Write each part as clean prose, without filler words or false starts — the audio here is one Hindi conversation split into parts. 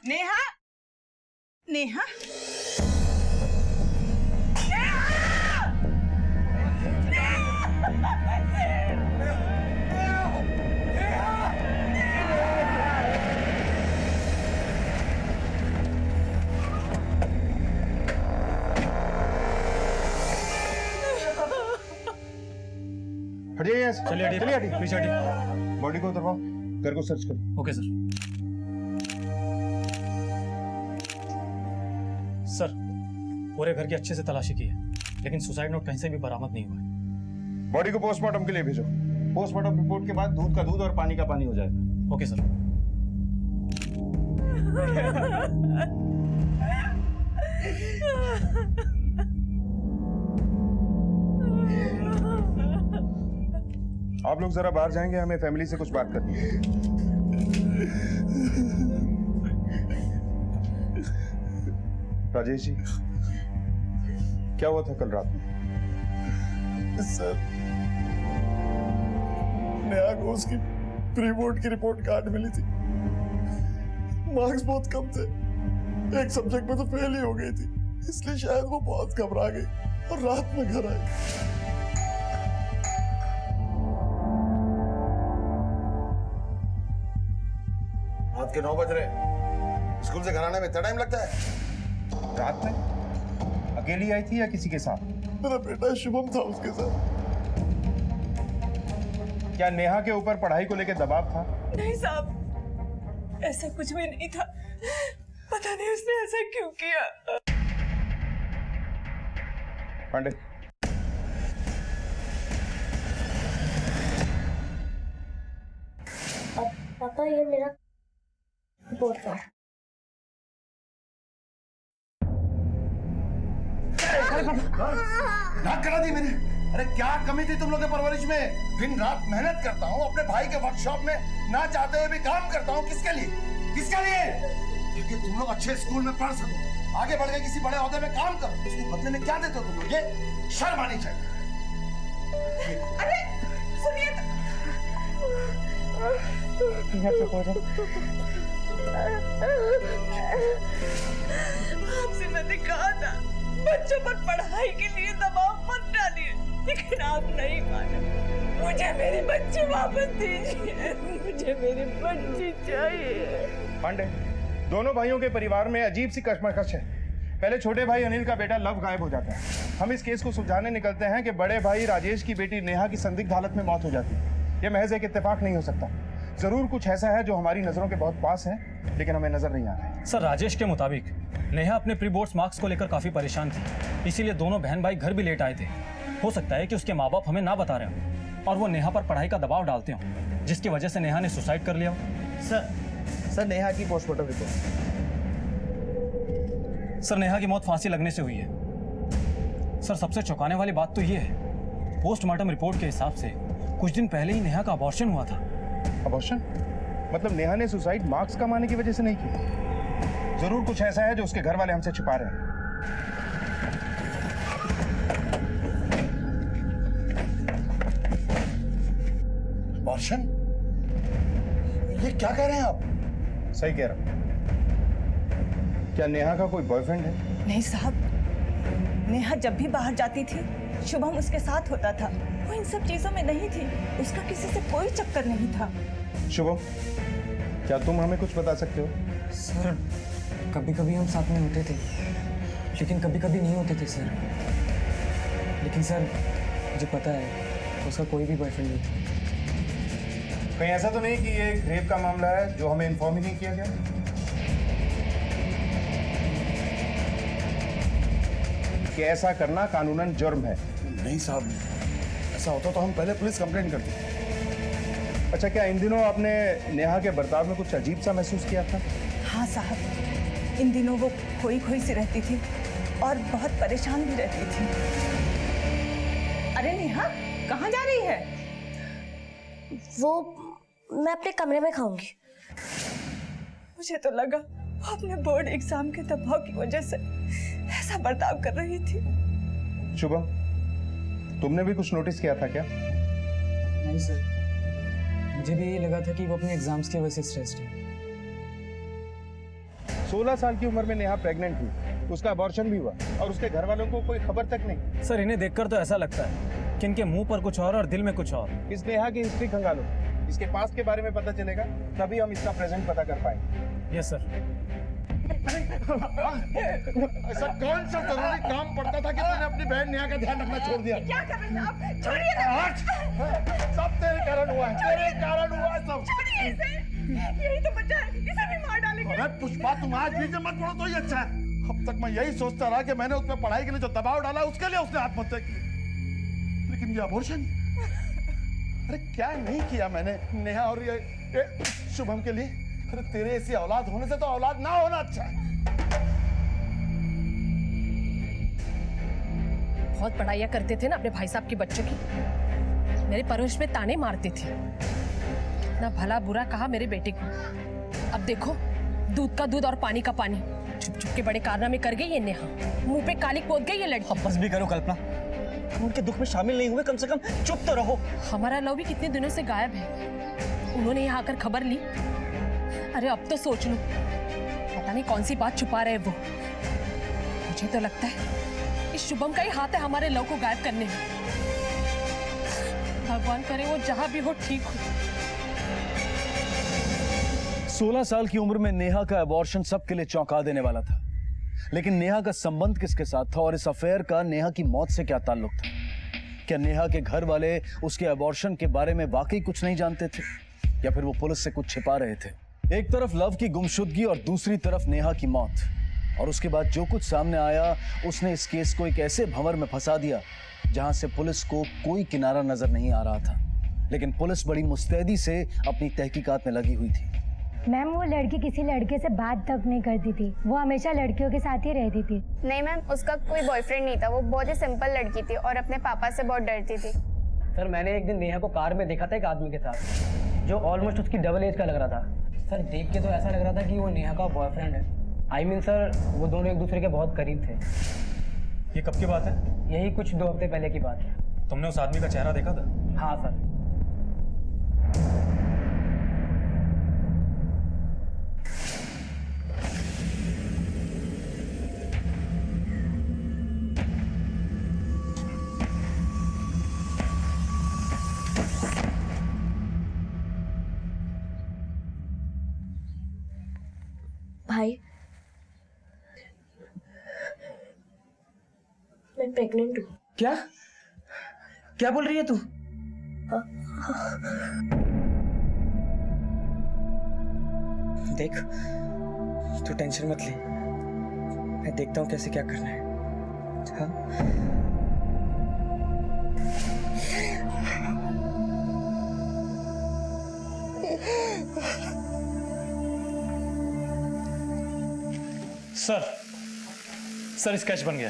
नेहा, नेहा, हटिए यहाँ से। चलिए हटिए, पीछे हटिए। बॉडी को उतरवाओ, घर को सर्च करो। Okay sir. सर, पूरे घर की अच्छे से तलाशी की है, लेकिन सुसाइड नोट कहीं से भी बरामद नहीं हुआ है। बॉडी को पोस्टमार्टम के लिए भेजो। पोस्टमार्टम रिपोर्ट के बाद दूध का दूध और पानी का पानी हो जाएगा। Okay sir. आप लोग जरा बाहर जाएंगे, हमें फैमिली से कुछ बात करनी है। राजेश जी, क्या हुआ था कल रात में? सर, नेहा को उसकी प्री बोर्ड की रिपोर्ट कार्ड मिली थी। मार्क्स बहुत कम थे, एक सब्जेक्ट में तो फेल ही हो गई थी, इसलिए शायद वो बहुत घबरा गई और रात में घर आई। रात के 9 बज रहे, स्कूल से घर आने में इतना टाइम लगता है? रात में अकेली आई थी या किसी के साथ? मेरा बेटा शुभम था उसके साथ। क्या नेहा के ऊपर पढ़ाई को लेकर दबाव था? नहीं साहब, ऐसा कुछ भी नहीं था। पता नहीं उसने ऐसा क्यों किया। पांडे, पापा ये मेरा रिपोर्ट कार्ड। नाक करा दी मैंने। अरे क्या कमी थी तुम लोगों के परवरिश में? दिन रात मेहनत करता हूँ, अपने भाई के वर्कशॉप में ना चाहते हुए भी काम करता हूँ। किसके लिए? किसके लिए? क्योंकि तुम लोग अच्छे स्कूल में पढ़ सको, आगे बढ़ के किसी बड़े ओहदे में काम करो। इसके बदले में क्या देते हो तुम लोग? ये शर्म आनी चाहिए। अरे सुनिए तो। आपसे मैंने कहा था बच्चों पर पढ़ाई के लिए दबाव मत डालिए, लेकिन आप नहीं माने। मुझे मेरी बच्ची वापस दीजिए, मुझे मेरी बच्ची चाहिए। पांडे, दोनों भाइयों के परिवार में अजीब सी कशमकश है। पहले छोटे भाई अनिल का बेटा लव गायब हो जाता है। हम इस केस को सुलझाने निकलते हैं कि बड़े भाई राजेश की बेटी नेहा की संदिग्ध हालत में मौत हो जाती है। यह महज एक इत्तेफाक नहीं हो सकता। जरूर कुछ ऐसा है जो हमारी नजरों के बहुत पास है, लेकिन हमें नजर नहीं आ रहा है। सर, राजेश के मुताबिक नेहा अपने प्री बोर्ड्स मार्क्स को लेकर काफी परेशान थी, इसीलिए दोनों बहन भाई घर भी लेट आए थे। हो सकता है कि उसके माँ बाप हमें ना बता रहे हो और वो नेहा पर पढ़ाई का दबाव डालते हो, जिसकी वजह से नेहा ने सुसाइड कर लिया हो। सर नेहा की पोस्टमार्टम रिपोर्ट। सर, नेहा की मौत फांसी लगने से हुई है। सर, सबसे चौंकाने वाली बात तो ये है, पोस्टमार्टम रिपोर्ट के हिसाब से कुछ दिन पहले ही नेहा का अबॉर्शन हुआ था। अबॉर्शन? मतलब नेहा ने सुसाइड मार्क्स कमाने की वजह से नहीं की? जरूर कुछ ऐसा है जो उसके घर वाले हमसे छुपा रहे हैं। अबॉर्शन? ये क्या कह रहे हैं आप? सही कह रहा हूं। क्या नेहा का कोई बॉयफ्रेंड है? नहीं साहब, नेहा जब भी बाहर जाती थी शुभम उसके साथ होता था। वो इन सब चीजों में नहीं थी, उसका किसी से कोई चक्कर नहीं था। शुभम, क्या तुम हमें कुछ बता सकते हो? सर कभी कभी हम साथ में होते थे, लेकिन कभी कभी नहीं होते थे सर। लेकिन सर मुझे पता है उसका कोई भी बॉयफ्रेंड नहीं था। कहीं ऐसा तो नहीं कि ये एक रेप का मामला है जो हमें इन्फॉर्म ही नहीं किया गया? कि ऐसा करना कानूनन जुर्म है। नहीं साहब, ऐसा होता तो हम पहले पुलिस कंप्लेंट करते। अच्छा, क्या इन दिनों आपने नेहा के बर्ताव में कुछ अजीब सा महसूस किया था? हाँ साहब, इन दिनों वो खोई खोई सी रहती थी और बहुत परेशान भी रहती थी। अरे नेहा, कहाँ जा रही है? वो मैं अपने कमरे में खाऊंगी। मुझे तो लगा वो अपने बोर्ड एग्जाम के दबाव की वजह से ऐसा बर्ताव कर रही थी। शुभम, तुमने भी कुछ नोटिस किया था क्या? नहीं सर, मुझे भी ये लगा था कि वो अपने एग्जाम्स की वजह से स्ट्रेस्ड है। 16 साल की उम्र में नेहा प्रेग्नेंट हुई, उसका अबॉर्शन भी हुआ और उसके घर वालों को कोई खबर तक नहीं। सर इन्हें देखकर तो ऐसा लगता है कि इनके मुंह पर कुछ और दिल में कुछ और। इस नेहा की हिस्ट्री खंगालो, इसके पास्ट के बारे में पता चलेगा, तभी हम इसका प्रेजेंट पता कर पाएंगे। Yes sir. ऐसा कौन सा जरूरी काम पड़ता था कि तूने अपनी बहन नेहा का ध्यान रखना छोड़ दिया? क्या कर रहे हैं आप? छोड़िए ना। सब तेरे कारण हुआ है, तेरे कारण हुआ है सब। छोड़िए इसे, यही तो बच्चा है, इसे भी मार डालेंगे। अरे पुष्पा, तुम आज भी मत पढ़ो तो ही अच्छा है। अब तक मैं यही सोचता रहा कि मैंने उस पर पढ़ाई के लिए जो दबाव डाला उसके लिए उसने आत्महत्या की, लेकिन ये अबॉर्शन, अरे क्या नहीं किया मैंने नेहा और ये शुभम के लिए? अरे तेरे ऐसी औलाद होने से तो औलाद ना होना अच्छा है। बहुत पढ़ाइयाँ करते थे ना अपने भाई साहब के बच्चों की, मेरे परवरिश में ताने मारते थे, ना भला बुरा कहा मेरे बेटे को। अब देखो, दूध का दूध और पानी का पानी, छुप छुप के बड़े कारनामे कर गई ये नेहा, मुंह पे कालिक पोत गई ये लड़की। अब बस भी करो कल्पना, तुम उनके दुख में शामिल नहीं हुए, कम से कम चुप तो रहो। हमारा लव भी कितने दिनों से गायब है, उन्होंने यहाँ आकर खबर ली। अरे अब तो सोच लो, पता नहीं कौन सी बात छुपा रहे वो। मुझे तो लगता है इस शुभम का ही हाथ है हमारे लव को गायब करने में। भगवान करे वो जहां भी हो ठीक हो। 16 साल की उम्र में नेहा का अबॉर्शन सबके लिए चौंका देने वाला था, लेकिन नेहा का संबंध किसके साथ था और इस अफेयर का नेहा की मौत से क्या ताल्लुक था? क्या नेहा के घर वाले उसके अबॉर्शन के बारे में वाकई कुछ नहीं जानते थे, या फिर वो पुलिस से कुछ छिपा रहे थे? एक तरफ लव की गुमशुदगी और दूसरी तरफ नेहा की मौत, और उसके बाद जो कुछ सामने आया उसने इस केस को एक ऐसे भंवर में फंसा दिया जहां से पुलिस को कोई किनारा नजर नहीं आ रहा था। लेकिन पुलिस बड़ी मुस्तैदी से अपनी तहकीकात में लगी हुई थी। मैम, वो लड़की किसी लड़के से बात तक नहीं करती थी, वो हमेशा लड़कियों के साथ ही रहती थी। नहीं मैम, उसका कोई बॉयफ्रेंड नहीं था, वो बहुत ही सिंपल लड़की थी और अपने पापा से बहुत डरती थी। सर मैंने एक दिन नेहा को कार में देखा था एक आदमी के साथ, जो ऑलमोस्ट उसकी डबल एज का लग रहा था। सर देख के तो ऐसा लग रहा था कि वो नेहा का बॉयफ्रेंड है। आई मीन सर, वो दोनों एक दूसरे के बहुत करीब थे। ये कब की बात है? यही कुछ 2 हफ्ते पहले की बात है। तुमने उस आदमी का चेहरा देखा था? हाँ सर। भाई, मैं प्रेग्नेंट हूँ। क्या क्या बोल रही है तू? देख, तू टेंशन मत ले, मैं देखता हूँ कैसे क्या करना है। हाँ? सर स्केच बन गया।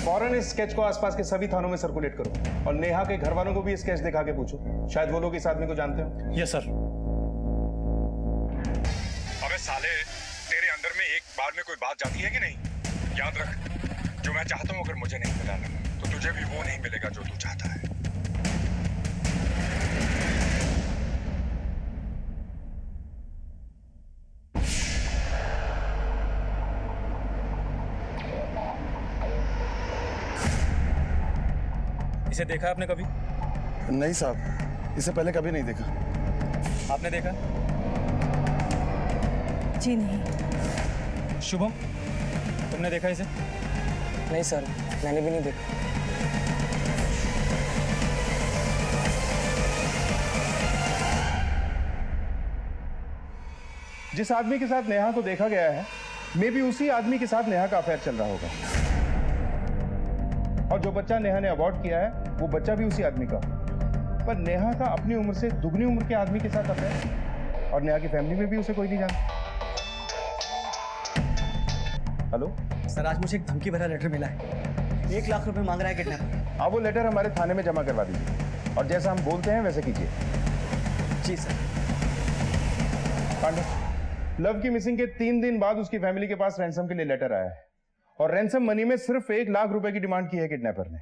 फौरन इस स्केच को आसपास के सभी थानों में सर्कुलेट करो और नेहा के घर वालों को भी स्केच दिखा के पूछो, शायद वो लोग इस आदमी को जानते हो। Yes sir. अबे साले, तेरे अंदर में एक बार में कोई बात जाती है कि नहीं? याद रख, जो मैं चाहता हूँ अगर मुझे नहीं मिला ना, तो तुझे भी वो नहीं मिलेगा जो तू चाहता है। इसे देखा है आपने कभी? नहीं साहब, इससे पहले कभी नहीं देखा। आपने देखा? जी नहीं। शुभम, तुमने देखा इसे? नहीं सर, मैंने भी नहीं देखा। जिस आदमी के साथ नेहा को देखा गया है, मे बी उसी आदमी के साथ नेहा का अफेयर चल रहा होगा, और जो बच्चा नेहा ने अबॉर्ट किया है वो बच्चा भी उसी आदमी का। पर नेहा का अपनी उम्र से दुगनी उम्र के आदमी के साथ अफेयर, और नेहा की फैमिली में भी उसे कोई नहीं जानता। हेलो सर, आज मुझे एक धमकी भरा लेटर मिला है, 1 लाख रुपए मांग रहा है किडनैपर। आप वो लेटर हमारे थाने में जमा करवा दीजिए, और जैसा हम बोलते हैं वैसे कीजिए। जी सर। पांडे, लव की मिसिंग के 3 दिन बाद उसकी फैमिली के पास रैंसम के लिए लेटर आया है, और रैंसम मनी में सिर्फ 1 लाख रुपए की डिमांड की है किडनैपर ने।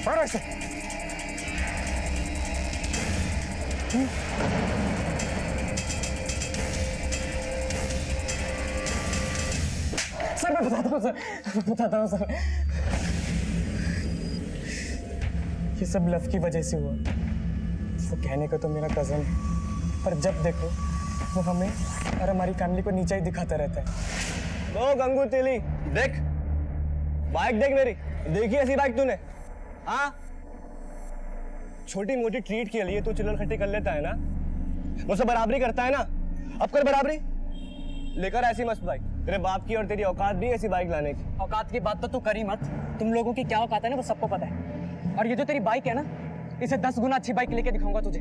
पकड़ो इसे। सर मैं बताता हूँ सर। ये सब लव की वजह से हुआ। वो कहने का तो मेरा कजन है, पर जब देखो वो हमें और हमारी फैमिली को नीचा ही दिखाता रहता है। लो गंगू तेली, देख बाइक देख मेरी, देखी ऐसी बाइक तूने? हाँ, छोटी मोटी ट्रीट के लिए तू चिल्लर खट्टी कर लेता है ना, मुझसे बराबरी करता है ना, अब कर बराबरी। लेकर ऐसी मस्त बाइक, तेरे बाप की और तेरी औकात भी ऐसी बाइक लाने की। औकात की बात तो तू करी मत, तुम लोगों की क्या औकात है ना वो सबको पता है। और ये जो तेरी बाइक है ना, इसे 10 गुना अच्छी बाइक लेके दिखाऊंगा तुझे।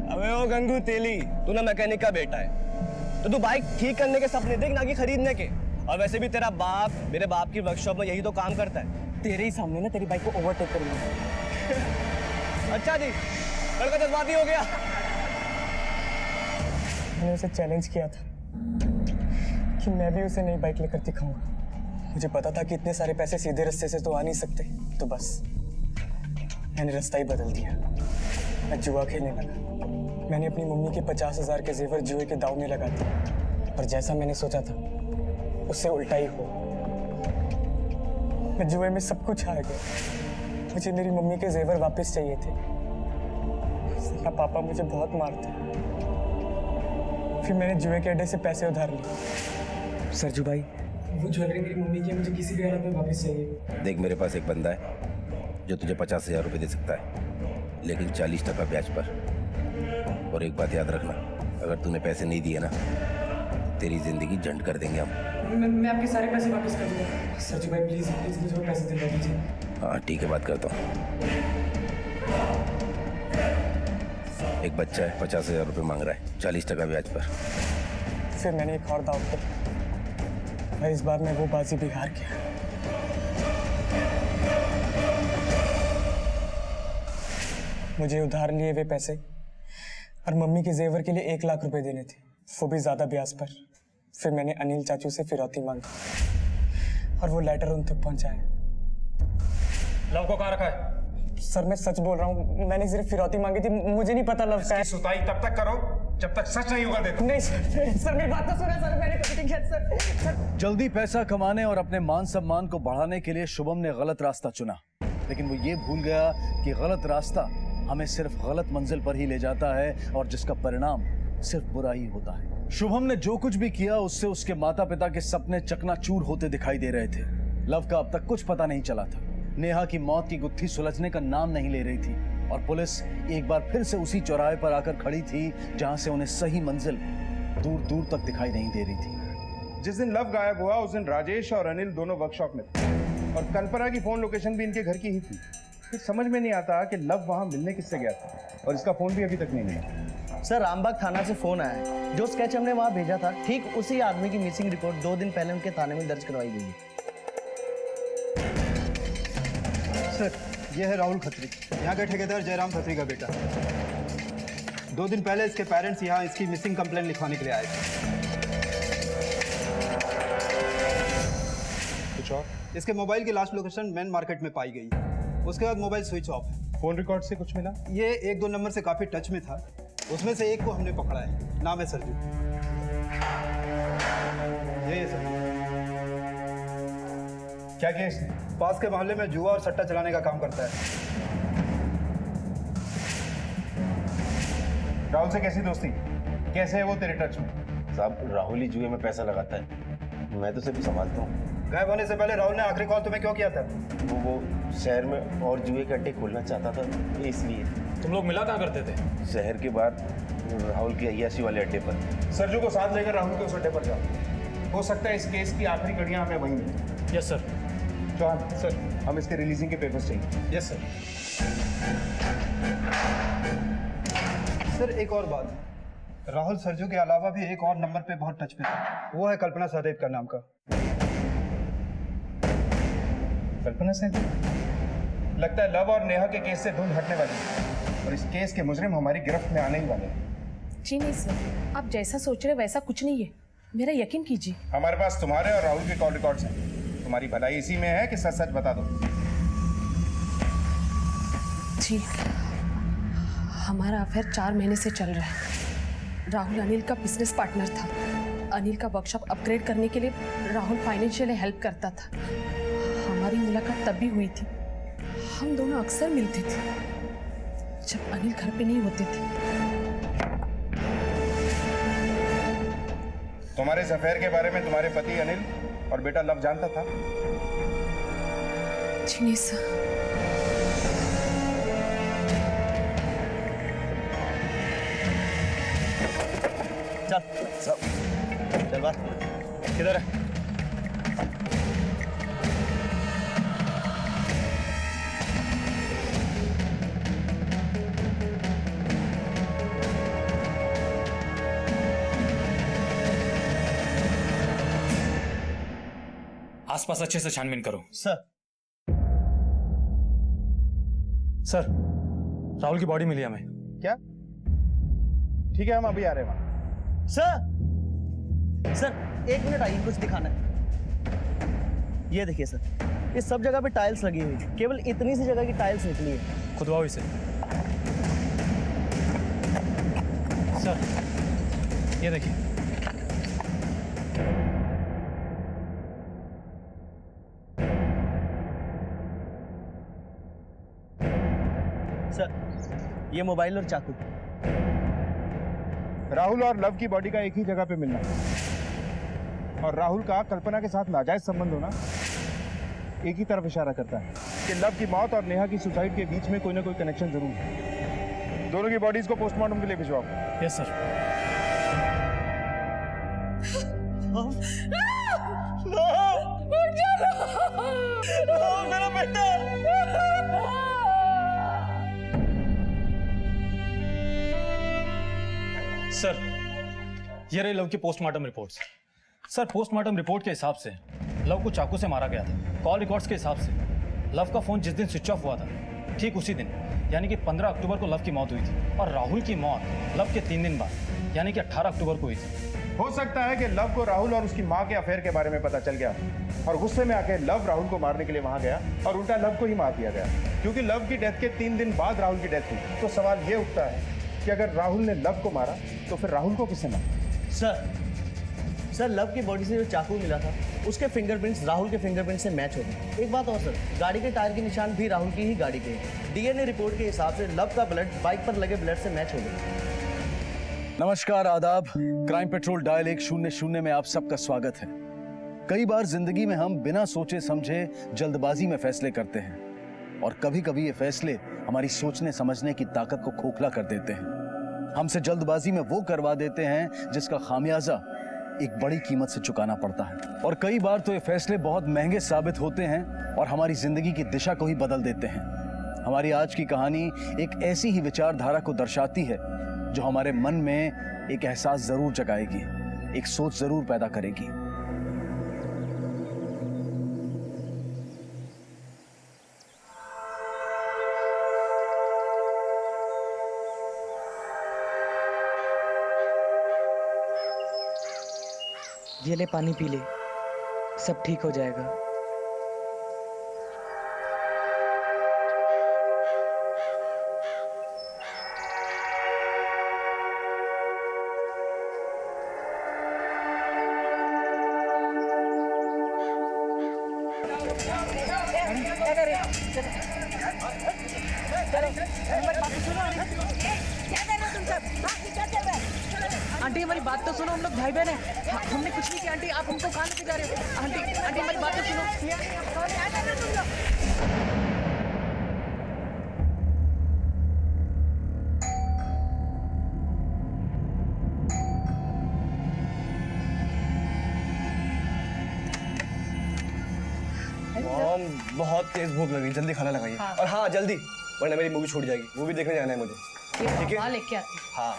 अबे ओ गंगू तेली, तू ना मैकेनिक का बेटा है, तो तू बाइक ठीक करने के सपने देख, ना कि खरीदने के। और वैसे भी तेरा बाप मेरे बाप की वर्कशॉप में यही तो काम करता है। तेरे ही सामने ना तेरी बाइक को ओवरटेक करूंगा। अच्छा जी, लड़का जज्बाती हो गया। मैंने उसे चैलेंज किया था कि मैं भी उसे नई बाइक लेकर दिखाऊंगा। मुझे पता था कि इतने सारे पैसे सीधे रास्ते से तो आ नहीं सकते, तो बस मैंने रास्ता ही बदल दिया। मैं जुआ खेलने लगा। मैंने अपनी मम्मी के 50,000 के जेवर जुए के दाव में लगा दिए, और जैसा मैंने सोचा था उससे उल्टा ही हुआ। मैं जुए में सब कुछ हार गया। मुझे मेरी मम्मी के जेवर वापस चाहिए थे। मेरा पापा मुझे बहुत मारते। फिर मैंने जुए के अड्डे से पैसे उधार लिए। सरजू भाई, वो ज्वेलरी मेरी मम्मी की है, मुझे किसी भी हालत में वापस चाहिए। देख, मेरे पास एक बंदा है जो तुझे 50,000 रुपये दे सकता है, लेकिन 40% ब्याज पर। और एक बात याद रखना, अगर तूने पैसे नहीं दिए ना, तेरी जिंदगी झंड कर देंगे हम। मैं आपके सारे पैसे वापस कर दूंगा। सरजू भाई प्लीज प्लीज मुझे पैसे दिलवा दीजिए। हाँ ठीक है, बात करता हूँ। एक बच्चा है, 50,000 रुपये मांग रहा है, 40% ब्याज पर। फिर मैंने एक और दाव किया, और इस बार मैं वो बाजी भी हार गया। मुझे उधार लिए हुए पैसे और मम्मी के जेवर के लिए 1 लाख रुपए देने थे, वो भी ज्यादा ब्याज पर। फिर मैंने अनिल चाचू से फिरौती मांगा और वो लेटर उन तक पहुंचाया। लव को कहाँ रखा है? सर मैं सच बोल रहा हूँ, मैंने सिर्फ फिरौती मांगी थी, मुझे नहीं पता लव का है। सुताई तब तक करो जब तक सच नहीं होगा। देखो नहीं सर मेरी बात तो सुना सर, मैंने कभी नहीं किया सर। जल्दी पैसा कमाने और अपने मान सम्मान को बढ़ाने के लिए शुभम ने गलत रास्ता चुना, लेकिन वो ये भूल गया कि गलत रास्ता हमें सिर्फ गलत मंजिल पर ही ले जाता है, और जिसका परिणाम सिर्फ बुरा ही होता है। शुभम ने जो कुछ भी किया उससे उसके माता पिता के सपने चकनाचूर होते दिखाई दे रहे थे। लव का अब तक कुछ पता नहीं चला था। नेहा की मौत की गुत्थी सुलझने का नाम नहीं ले रही थी, और पुलिस एक बार फिर से उसी चौराहे पर आकर खड़ी थी जहां से उन्हें सही मंजिल दूर दूर तक दिखाई नहीं दे रही थी। जिस दिन लव गायब हुआ उस दिन राजेश और अनिल दोनों वर्कशॉप में थे, और कल्पना की फोन लोकेशन भी इनके घर की ही थी। फिर समझ में नहीं आता कि लव वहां मिलने किससे गया था, और इसका फोन भी अभी तक नहीं मिला। सर रामबाग थाना से फोन आया है, जो स्केच हमने वहां भेजा था ठीक उसी आदमी की मिसिंग रिपोर्ट 2 दिन पहले उनके थाने में दर्ज करवाई गई है। सर यह है राहुल खत्री, यहाँ के ठेकेदार जयराम खत्री का बेटा। 2 दिन पहले इसके पेरेंट्स यहाँ इसकी मिसिंग कंप्लेंट लिखवाने के लिए आए थे। कुछ और? इसके मोबाइल की लास्ट लोकेशन मेन मार्केट में पाई गई। उसके बाद मोबाइल स्विच ऑफ है। फोन रिकॉर्ड से कुछ मिला? ये 1-2 नंबर से काफी टच में था, उसमें से एक को हमने पकड़ा है, नाम है सरजू। ये सर। क्या किया इसने? पास के मोहल्ले में जुआ और सट्टा चलाने का काम करता है। राहुल से कैसी दोस्ती? कैसे है वो तेरे टच में? साहब, राहुल ही जुए में पैसा लगाता है, मैं तो सिर्फ संभालता हूँ। गायब होने से पहले राहुल ने आखिरी कॉल तुम्हें क्यों किया था? वो शहर में और जुए के अड्डे खोलना चाहता था, इसलिए। तुम लोग मिला कहाँ करते थे? शहर के बाहर राहुल के अय्याशी वाले अड्डे पर। सरजू को साथ लेकर राहुल के उस अड्डे पर जाओ। हो सकता है इस केस की आखिरी घड़ियां हमें वहीं मिलें। Yes sir. चौहान सर, हम इसके रिलीजिंग के पेपर्स चाहिए। Yes sir. सर एक और बात, राहुल सरजू के अलावा भी एक और नंबर पे बहुत टच पे था, वो है कल्पना सहदेव का नाम का। कल्पना सहदेव? लगता है लव और नेहा के केस से धुंध हटने वाली है, और इस केस के मुजरिम हमारी गिरफ्त में आने ही वाले हैं। जी नहीं सर, आप जैसा सोच रहे वैसा कुछ नहीं है, मेरा यकीन कीजिए। हमारे पास तुम्हारे और राहुल के कॉल रिकॉर्ड्स हैं। तुम्हारी भलाई इसी में है कि सच सच बता दो। जी, हमारा अफेयर 4 महीने से चल रहा है। राहुल अनिल का बिजनेस पार्टनर था। अनिल का वर्कशॉप अपग्रेड करने के लिए राहुल फाइनेंशियली हेल्प करता था। हमारी मुलाकात तब भी हुई थी। हम दोनों अक्सर मिलते थे जब अनिल घर पे नहीं होते थे। तुम्हारे इस अफेयर के बारे में तुम्हारे पति अनिल और बेटा लव जानता था? जी नहीं सर। चल बात किधर है? आसपास अच्छे से छानबीन करो। सर। सर, राहुल की बॉडी मिली हमें। क्या? ठीक है, हम अभी आ रहे हैं वहां। सर 1 मिनट आइए, कुछ दिखाना है। ये देखिए सर, इस सब जगह पे टाइल्स लगी हुई है, केवल इतनी सी जगह की टाइल्स निकली है। खुदवाओ इसे। सर, ये देखिए। सर, ये मोबाइल और चाकू। राहुल और लव की बॉडी का एक ही जगह पे मिलना और राहुल का कल्पना के साथ नाजायज संबंध होना एक ही तरफ इशारा करता है कि लव की मौत और नेहा की सुसाइड के बीच में कोई ना कोई कनेक्शन जरूर है। दोनों की बॉडीज को पोस्टमार्टम के लिए भिजवाओ। Yes sir. मेरा बेटा। सर, ये रही लव की postmortem reports. Sir, postmortem report के हिसाब से लव को चाकू से मारा गया था। कॉल रिकॉर्ड्स के हिसाब से लव का फोन जिस दिन स्विच ऑफ हुआ था ठीक उसी दिन यानी कि 15 अक्टूबर को लव की मौत हुई थी और राहुल की मौत लव के 3 दिन बाद यानी कि 18 अक्टूबर को हुई थी। हो सकता है कि लव को राहुल और उसकी माँ के अफेयर के बारे में पता चल गया और गुस्से में आके लव राहुल को मारने के लिए वहां गया और उल्टा लव को ही मार दिया गया। क्योंकि लव की डेथ के 3 दिन बाद राहुल की डेथ हुई, तो सवाल ये उठता है कि अगर राहुल ने लव को मारा तो फिर राहुल को किसने मारा? सर लव की बॉडी से जो चाकू मिला था उसके फिंगरप्रिंट्स राहुल के फिंगरप्रिंट से मैच हो गए। एक बात और सर, गाड़ी के टायर के निशान भी राहुल की ही गाड़ी के हैं। डीएनए रिपोर्ट के हिसाब से लव का ब्लड बाइक पर लगे ब्लड से मैच हो गया। नमस्कार, आदाब। क्राइम पेट्रोल डायल 100 में आप सबका स्वागत है। कई बार जिंदगी में हम बिना सोचे समझे जल्दबाजी में फैसले करते हैं और कभी कभी ये फैसले हमारी सोचने समझने की ताकत को खोखला कर देते हैं। हमसे जल्दबाजी में वो करवा देते हैं जिसका खामियाजा एक बड़ी कीमत से चुकाना पड़ता है और कई बार तो ये फैसले बहुत महंगे साबित होते हैं और हमारी जिंदगी की दिशा को ही बदल देते हैं। हमारी आज की कहानी एक ऐसी ही विचारधारा को दर्शाती है जो हमारे मन में एक एहसास जरूर जगाएगी, एक सोच जरूर पैदा करेगी। ये ले पानी पी ले, सब ठीक हो जाएगा। आंटी हमारी बात तो सुनो, हम लोग भाई बहन हैं। हमने कुछ नहीं किया आंटी, आप हमको कहाँ लेके जा रहे हो? आंटी आंटी हमारी बात तो सुनो। बहुत तेज भूख लगी, जल्दी खाना लगाइए। हाँ। और हाँ जल्दी, वरना मेरी मूवी छूट जाएगी। मूवी देखने जाना है मुझे। ठीक है, लेके आती। हाँ।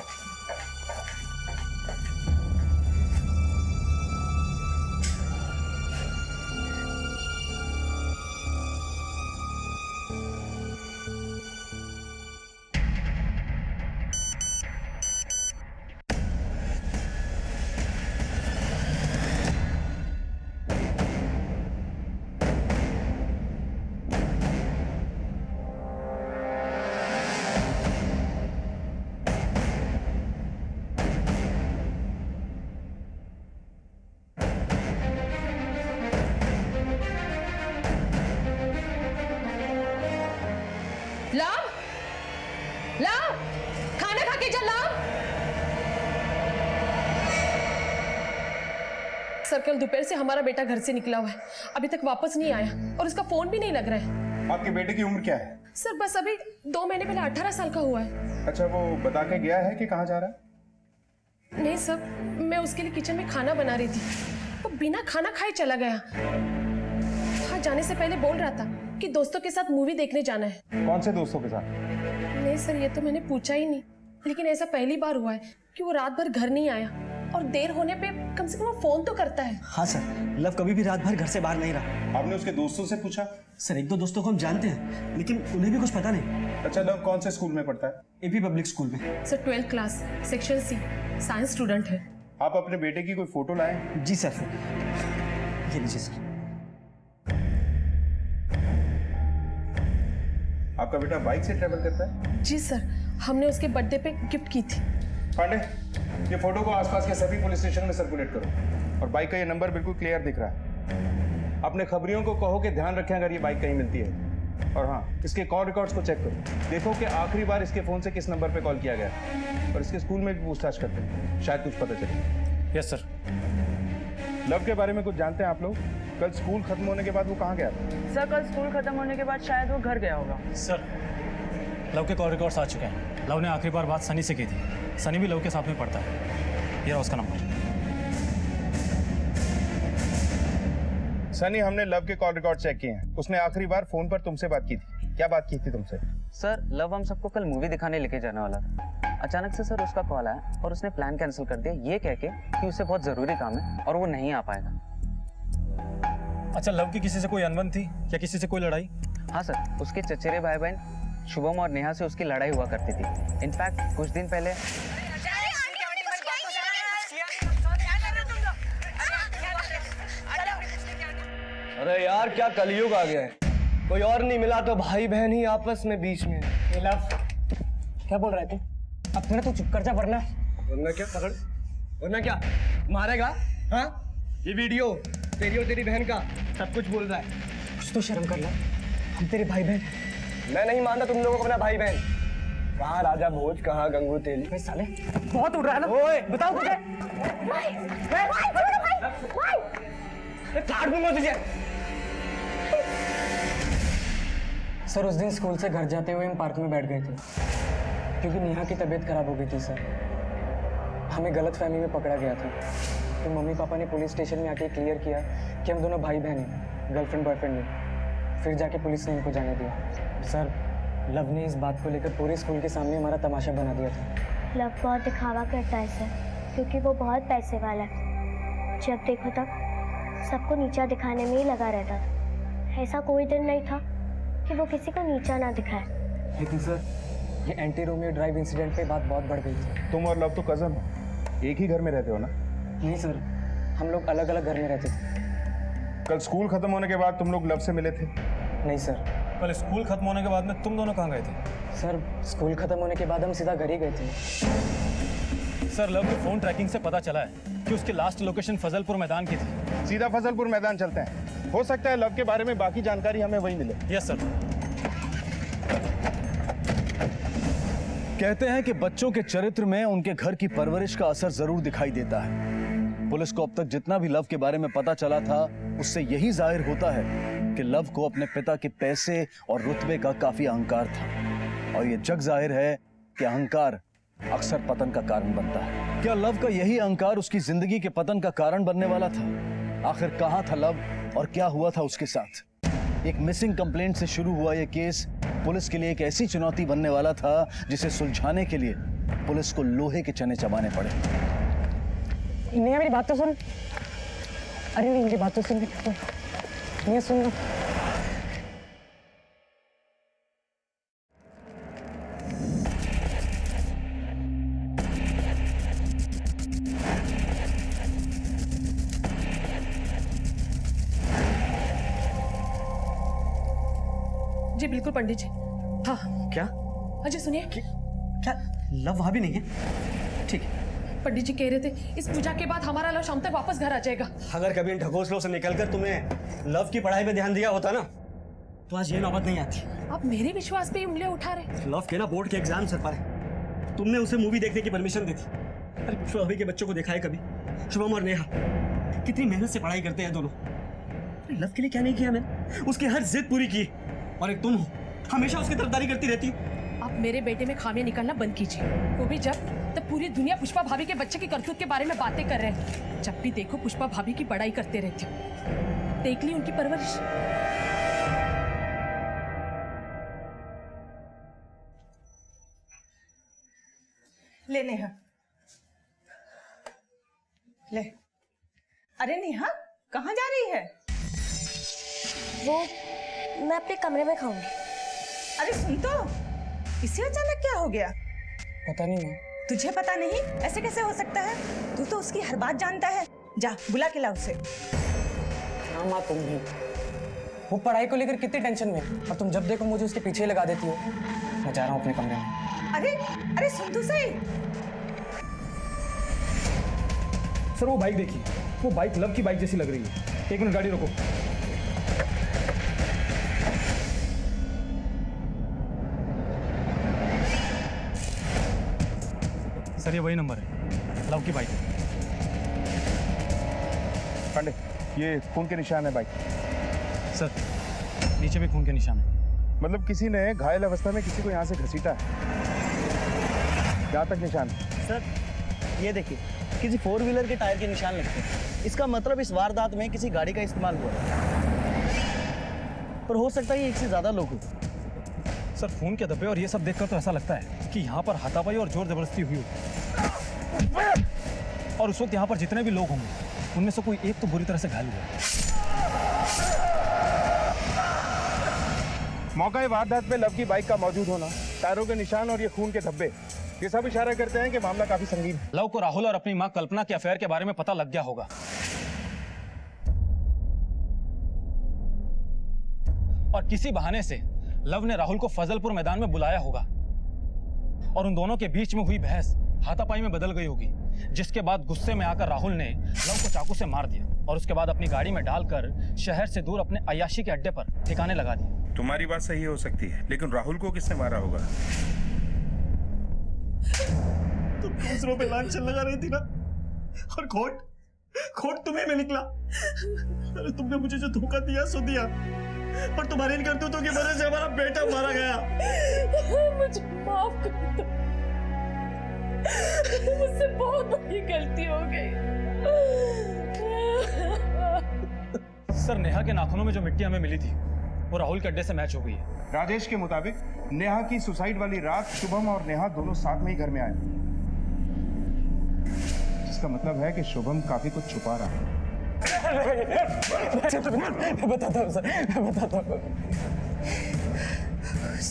लव, लव, खाना खा के जा लव। सर कल दोपहर से हमारा बेटा घर से निकला हुआ है, अभी तक वापस नहीं आया और उसका फोन भी नहीं लग रहा है। आपके बेटे की उम्र क्या है? सर बस अभी 2 महीने पहले 18 साल का हुआ है। अच्छा, वो बता के गया है कि कहाँ जा रहा है? नहीं सर, मैं उसके लिए किचन में खाना बना रही थी, वो बिना खाना खाए चला गया। वहाँ जाने से पहले बोल रहा था कि दोस्तों के साथ मूवी देखने जाना है। कौन से दोस्तों के साथ? नहीं सर, ये तो मैंने पूछा ही नहीं, लेकिन ऐसा पहली बार हुआ है कि वो रात भर घर नहीं आया और देर होने पे कम से कम वो फोन तो करता है। हाँ सर, लव कभी भी रात भर घर से बाहर नहीं रहा। आपने उसके दोस्तों से पूछा? सर 1-2 दोस्तों को हम जानते हैं, लेकिन उन्हें भी कुछ पता नहीं। अच्छा, लव कौन से स्कूल में पढ़ता है? एपी पब्लिक स्कूल में। Sir 12th class, section C, science student है। आप अपने बेटे की कोई फोटो लाए? जी सर, ये लीजिए सर। आपका बेटा बाइक से ट्रेवल करता है? जी सर, हमने उसके बर्थडे पे गिफ्ट की थी। पांडे, ये फोटो को आसपास के सभी पुलिस स्टेशन में सर्कुलेट करो, और बाइक का ये नंबर बिल्कुल क्लियर दिख रहा है। अपने खबरियों को कहो कि ध्यान रखें अगर ये बाइक कहीं मिलती है। और हाँ, इसके कॉल रिकॉर्ड्स को चेक करो, देखो कि आखिरी बार इसके फोन से किस नंबर पे कॉल किया गया, और इसके स्कूल में भी पूछताछ करते हैं, शायद कुछ पता चले। Yes sir. लव के बारे में कुछ जानते हैं आप लोग? कल स्कूल खत्म होने के बाद वो कहाँ गया था? सर कल स्कूल खत्म होने के बाद शायद वो घर गया होगा। सर लव के कॉल रिकॉर्ड्स आ चुके हैं। लव ने आखिरी बार बात सनी से की थी। सनी भी लव के साथ में पढ़ता है। ये रहा उसका नंबर। सनी, हमने लव के कॉल रिकॉर्ड चेक किए हैं। उसने आखिरी बार फोन पर तुमसे बात की थी। क्या बात की थी तुमसे? सर लव हम सबको कल मूवी दिखाने लेके जाने वाला था। अचानक से सर उसका कॉल आया और उसने प्लान कैंसिल कर दिया, ये कह के कि उसे बहुत जरूरी काम है और वो नहीं आ पाएगा। अच्छा, लव की किसी से कोई अनबन थी या किसी से कोई लड़ाई? हाँ सर, उसके चचेरे भाई बहन शुभम और नेहा से उसकी लड़ाई हुआ करती थी। इनफैक्ट कुछ दिन पहले अरे यार, क्या कलयुग आ गया है। कोई और नहीं मिला तो भाई बहन ही आपस में बीच में। लव क्या बोल रहे थे? अब थोड़ा तो चुप कर जा, वरना क्या पकड़, वरना क्या मारेगा? हाँ, ये वीडियो तेरी और तेरी बहन का सब कुछ बोल रहा है। कुछ तो शर्म कर लो, हम तेरे भाई बहन हैं। मैं नहीं मानता तुम लोगों को अपना भाई बहन। कहाँ राजा भोज, कहाँ गंगू तेली। साले बहुत उड़ रहा है ना। ओए बताओ मुझे। काट दूंगा तुझे। सर उस दिन स्कूल से घर जाते हुए हम पार्क में बैठ गए थे क्योंकि नेहा की तबीयत खराब हो गई थी। सर हमें गलतफहमी में पकड़ा गया था, तो मम्मी पापा ने पुलिस स्टेशन में आके क्लियर किया कि हम दोनों भाई बहन हैं, गर्लफ्रेंड बॉयफ्रेंड नहीं। फिर जाके पुलिस ने इनको जाने दिया। सर लव ने इस बात को लेकर पूरे स्कूल के सामने हमारा तमाशा बना दिया था। लव बहुत दिखावा करता है सर, क्योंकि वो बहुत पैसे वाला है। जब देखो तब सबको नीचा दिखाने में ही लगा रहता था। ऐसा कोई दिन नहीं था कि वो किसी को नीचा ना दिखाए। लेकिन सर ये एंटी रोमियो ड्राइव इंसिडेंट पे बात बहुत बढ़ गई थी। तुम और लव तो कजन हो, एक ही घर में रहते हो ना? नहीं सर, हम लोग अलग अलग घर में रहते थे। कल स्कूल खत्म होने के बाद तुम लोग लव से मिले थे? नहीं सर। कल स्कूल खत्म होने के बाद में तुम दोनों कहाँ गए थे? सर स्कूल खत्म होने के बाद हम सीधा घर ही गए थे। सर लव के फोन ट्रैकिंग से पता चला है कि उसकी लास्ट लोकेशन फजलपुर मैदान की थी। सीधा फजलपुर मैदान चलते हैं, हो सकता है लव के बारे में बाकी जानकारी हमें वही मिले। Yes sir. कहते हैं कि बच्चों के चरित्र में उनके घर की परवरिश का असर जरूर दिखाई देता है। पुलिस को अब तक जितना भी लव के बारे में पता चला था, उससे यही जाहिर होता है कि लव को अपने पिता के पैसे और रुतबे का काफी अहंकार था, और ये जग जाहिर है कि अहंकार अक्सर पतन का कारण बनता है। क्या लव का यही अहंकार उसकी जिंदगी के पतन का कारण बनने वाला था? आखिर कहां था लव और क्या हुआ था उसके साथ? एक मिसिंग कंप्लेंट से शुरू हुआ यह केस पुलिस के लिए एक ऐसी चुनौती बनने वाला था जिसे सुलझाने के लिए पुलिस को लोहे के चने चबाने पड़े। नेहा मेरी बात तो सुन। अरे मेरी बात तो सुन। नेहा सुन। जी बिल्कुल पंडित जी। हाँ क्या? अजय सुनिए। क्या लव वहां भी नहीं है? ठीक है। पंडित जी कह रहे थे इस पूजा के बाद हमारा लव शाम तक वापस घर आ जाएगा। अगर कभी इन ढकोसलों से निकलकर तुमने लव की पढ़ाई पे ध्यान दिया होता ना, तो आज ये नौबत नहीं आती। आप मेरे विश्वास पे ही उंगलियां उठा रहे। लव के ना बोर्ड के एग्जाम सर पर है, तुमने उसे मूवी देखने की परमिशन दी थी। अरे पुष्पा भाभी के बच्चों को देखा है कभी? शुभम और नेहा कितनी मेहनत से पढ़ाई करते हैं दोनों। अरे लव के लिए क्या नहीं किया मैंने? उसकी हर जिद पूरी की। और एक तुम हो, हमेशा उसकी तरफदारी करती रहती। आप मेरे बेटे में खामियां निकालना बंद कीजिए। वो भी जब पूरी दुनिया पुष्पा भाभी के बच्चे की करतूत के बारे में बातें कर रहे हैं। जब भी देखो पुष्पा भाभी की बड़ाई करते रहते हो। देख ली उनकी परवरिश। ले नेहा, ले। अरे नेहा, कहाँ जा रही है? वो मैं अपने कमरे में खाऊंगी। अरे सुन तो, इसे अचानक क्या हो गया? पता नहीं माँ। तुझे पता नहीं? ऐसे कैसे हो सकता है? तू तो उसकी हर बात जानता है। जा बुला के ला उसे। हाँ माँ, तुम भी। वो पढ़ाई को लेकर कितनी टेंशन में, और तुम जब देखो मुझे उसके पीछे लगा देती हो। मैं जा रहा हूँ अपने कमरे में। अरे अरे सुन तो सही। सर वो बाइक देखिए, वो बाइक लव की बाइक जैसी लग रही है। एक मिनट गाड़ी रोको। सर ये वही नंबर है, लव की बाइक। पांडे, ये खून के निशान है बाइक। सर नीचे भी खून के निशान है। मतलब किसी ने घायल अवस्था में किसी को यहाँ से घसीटा है। यहाँ तक निशान। सर ये देखिए, किसी 4 व्हीलर के टायर के निशान लगते हैं। इसका मतलब इस वारदात में किसी गाड़ी का इस्तेमाल हुआ है। पर हो सकता है ये एक से ज्यादा लोग हो। सर खून के धब्बे और ये सब देखकर तो ऐसा लगता है कि यहाँ पर हाथापाई और जोर जबरदस्ती हुई होगी। और उस वक्त यहाँ पर जितने भी लोग होंगे उनमें से कोई एक तो बुरी तरह से घायल हुआ है। मौका वारदात पे लव की बाइक का मौजूद होना, टायरों के निशान और ये खून के धब्बे, ये सब इशारा करते हैं कि मामला काफी संगीन है। लव को राहुल और अपनी मां कल्पना के अफेयर के बारे में पता लग गया होगा। और किसी बहाने से लव ने राहुल को फजलपुर मैदान में बुलाया होगा और उन दोनों के बीच में हुई बहस हाथापाई में बदल गई होगी, जिसके बाद गुस्से में आकर राहुल ने लव को चाकू से मार दिया और उसके बाद अपनी गाड़ी में डालकर शहर से दूर अपने अय्याशी के अड्डे पर ठिकाने लगा दिया। तुम्हारी बात सही हो सकती है, लेकिन राहुल को किसने मारा होगा? तुम दूसरों पे लांछन लगा रही थी ना, और खोट तुम्हें में निकला। अरे तुमने मुझे जो धोखा दिया सो दिया, और तुम्हारे इन करतूतों की वजह से हमारा बेटा मारा गया। मुझे माफ कर दो, मुझसे बहुत बड़ी गलती हो गई। सर नेहा के नाखूनों में जो मिट्टी हमें मिली थी वो राहुल के अड्डे से मैच हो गई है। राजेश के मुताबिक नेहा की सुसाइड वाली रात शुभम और नेहा दोनों साथ में ही घर में आए, जिसका मतलब है कि शुभम काफी कुछ छुपा रहा है। मैं बताता हूँ सर, मैं बताता हूँ।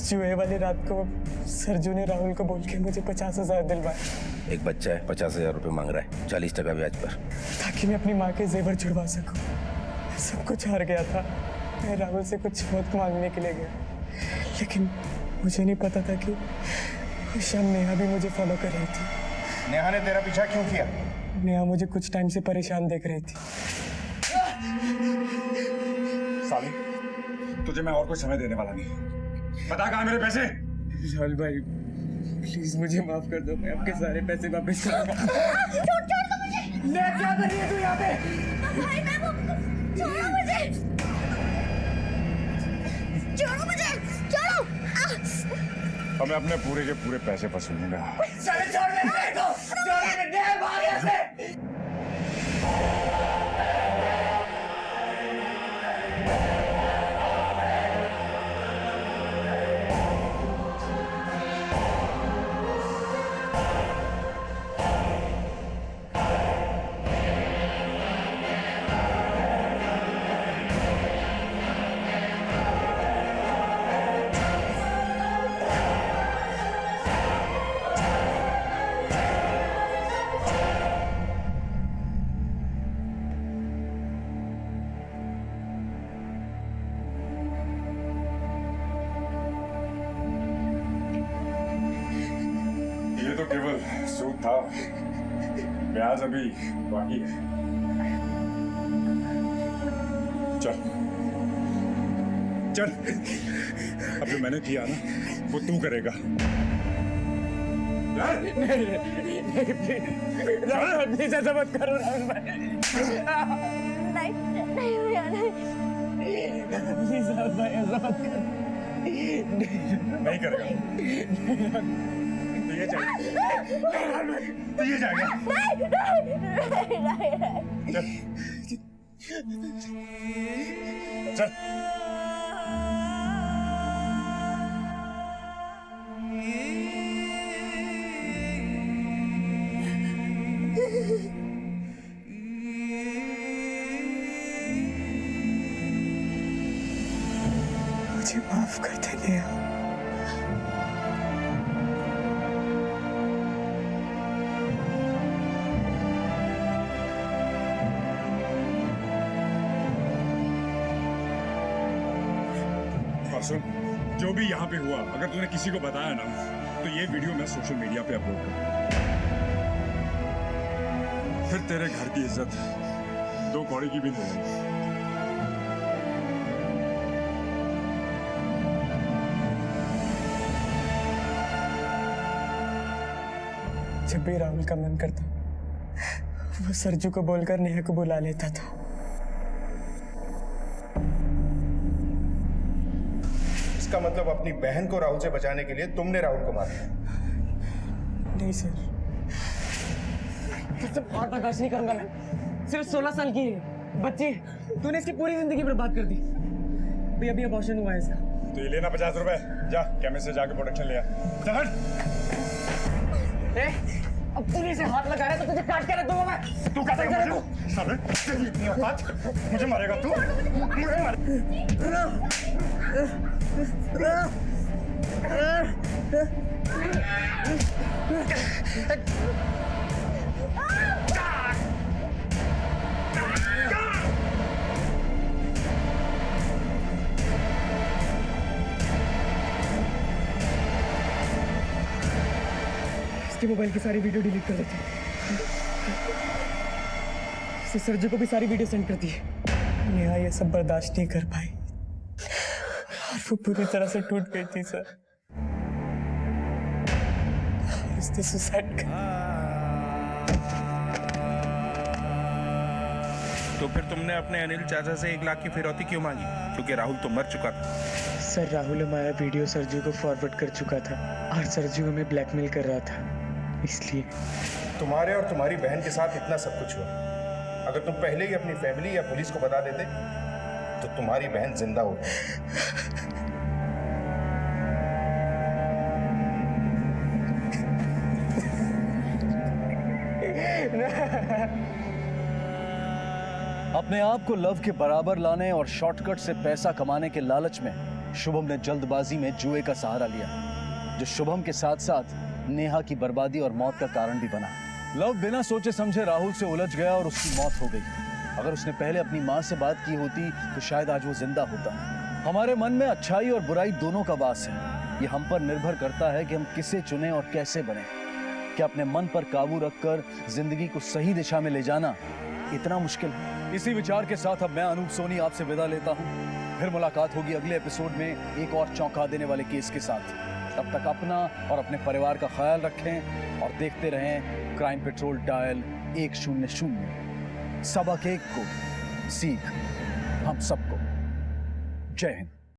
जुए वाली रात को सरजू ने राहुल को बोल के मुझे 50,000 दिलवाए। एक बच्चा है, 50,000 रुपये मांग रहा है, 40% ब्याज पर, ताकि मैं अपनी माँ के जेवर छुड़वा सकूं। मैं सब कुछ हार गया था। मैं राहुल से कुछ वक्त मांगने के लिए गया, लेकिन मुझे नहीं पता था कि उस शाम नेहा भी मुझे फॉलो कर रही थी। नेहा ने तेरा पीछा क्यों किया? नेहा मुझे कुछ टाइम से परेशान देख रही थी। साली, तुझे मैं और कुछ समय देने वाला नहीं। बता कहाँ मेरे पैसे? राहुल भाई प्लीज मुझे माफ कर दो, मैं आपके सारे पैसे वापस करूंगा। छोड़ दो मुझे। क्या कर रही है तू यहाँ पे? भाई मैं छोड़ो मुझे, छोड़ो मुझे, छोड़ो। अब मैं अपने पूरे के पूरे पैसे वसूलूंगा। चले छोड़ दे मेरे को, छोड़ दे, दे भाग यहाँ से। तो केवल सूद था, ब्याज अभी बाकी है। चल चल, अब जो मैंने किया ना वो तू करेगा। नहीं ऐसा मत करो राहुल भाई। प्लीज राहुल भाई ऐसा मत करो। नहीं करेगा तो ये जाएगा, तो ये जाएगा। चल चल। मुझे माफ कर दे नेहा। और सुन, जो भी यहाँ पे हुआ अगर तूने किसी को बताया ना तो ये वीडियो मैं सोशल मीडिया पे अपलोड करूँ, फिर तेरे घर की इज्जत 2 कौड़ी की भी नहीं रहेगी। जब भी राहुल का मन करता वो सरजू को बोलकर नेहा को बुला लेता था। इसका मतलब अपनी बहन को राहुल से बचाने के लिए तुमने राहुल को मारा? नहीं सर, तुझसे और बर्दाश्त नहीं करूंगा मैं। सिर्फ 16 साल की है बच्ची, तूने इसकी पूरी जिंदगी बर्बाद कर दी। अभी अभी अबॉर्शन हुआ है इसका। तो ये लेना 50 रुपए, जा केमिस्ट से जाके प्रोडक्शन ले आ। चल। अब तूने इसे हाथ लगाया तो तुझे काट के रख दूंगा मैं। तू काट के रख दूं? साले, तेरी इतनी औकात? मुझे मारेगा तू? मुझे मार। इसके मोबाइल की सारी वीडियो डिलीट कर देते। इसे सरजू को भी सारी वीडियो सेंड करती है। नेहा ये सब बर्दाश्त नहीं कर पाई और वो पूरी तरह से टूट गई थी सर। इसने सुसाइड कर। तो फिर तुमने अपने अनिल चाचा से 1 लाख की फिरौती क्यों मांगी? क्योंकि राहुल तो मर चुका था। सर राहुल हमारा वीडियो सरजू को फॉरवर्ड कर चुका था और सरजू हमें ब्लैकमेल कर रहा था, इसलिए। तुम्हारे और तुम्हारी बहन के साथ इतना सब कुछ हुआ। अगर तुम पहले ही अपनी फैमिली या पुलिस को बता देते तो तुम्हारी बहन जिंदा होती। अपने आप को लव के बराबर लाने और शॉर्टकट से पैसा कमाने के लालच में शुभम ने जल्दबाजी में जुए का सहारा लिया, जो शुभम के साथ साथ नेहा की बर्बादी और मौत का कारण भी बना। लव बिना सोचे समझे राहुल से उलझ गया और उसकी मौत हो गई। अगर उसने पहले अपनी माँ से बात की होती तो शायद आज वो जिंदा होता। हमारे मन में अच्छाई और बुराई दोनों का वास है। ये हम पर निर्भर करता है कि हम किसे चुने और कैसे बने। क्या अपने मन पर काबू रखकर जिंदगी को सही दिशा में ले जाना इतना मुश्किल है? इसी विचार के साथ अब मैं अनूप सोनी आपसे विदा लेता हूँ। फिर मुलाकात होगी अगले एपिसोड में एक और चौंका देने वाले केस के साथ। तब तक अपना और अपने परिवार का ख्याल रखें और देखते रहें क्राइम पेट्रोल डायल 100। सबक एक को सीख हम सबको। जय हिंद।